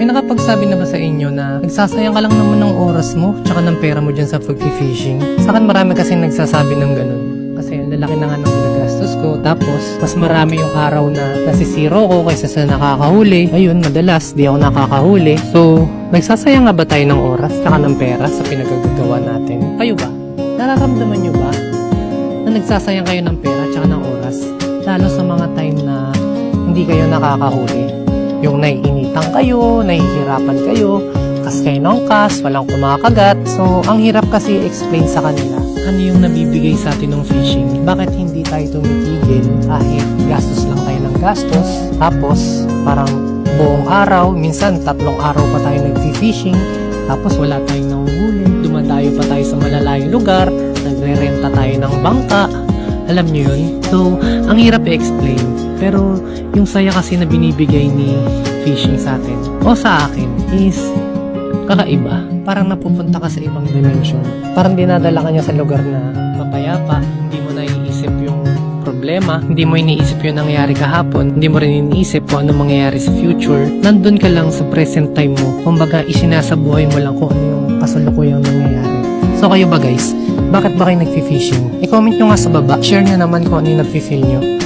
May nakapagsabi na ba sa inyo na nagsasayang ka lang naman ng oras mo tsaka ng pera mo dyan sa pag-fishing? Sa akin marami kasi nagsasabi ng ganun. Kasi ang lalaki na nga ng ginagastos ko. Tapos, mas marami yung araw na nasisiro ko kaysa sa nakakahuli. Ayun, madalas, di ako nakakahuli. So, nagsasayang nga ba tayo ng oras tsaka ng pera sa pinagagagawa natin? Kayo ba? Nararamdaman nyo ba na nagsasayang kayo ng pera tsaka ng oras? Lalo sa mga time na hindi kayo nakakahuli. Yung naiinitan kayo, nahihirapan kayo, kas kayo ng kas, walang kumakagat. So, ang hirap kasi explain sa kanila ano yung nabibigay sa atin ng fishing. Bakit hindi tayo tumitigil kahit gastos lang tayo ng gastos. Tapos, parang buong araw, minsan 3 araw pa tayo nag-fishing. Tapos wala tayong nanguhuli. Dumadayo pa tayo sa malalayong lugar. Nagre-renta tayo ng bangka. Alam nyo yun? So, ang hirap i-explain. Pero, yung saya kasi na binibigay ni fishing sa atin, o sa akin, is kakaiba. Parang napupunta ka sa ibang dimension. Parang dinadala ka niya sa lugar na mapayapa. Hindi mo naiisip yung problema. Hindi mo iniisip yung nangyayari kahapon. Hindi mo rin iniisip kung ano mangyayari sa future. Nandun ka lang sa present time mo. Kumbaga, isinasabuhay mo lang kung ano yung kasalukuyang nangyayari. So kayo ba guys? Bakit ba kayo nag-fishing? I-comment nyo nga sa baba. Share nyo naman kung ano yung nag-feel nyo.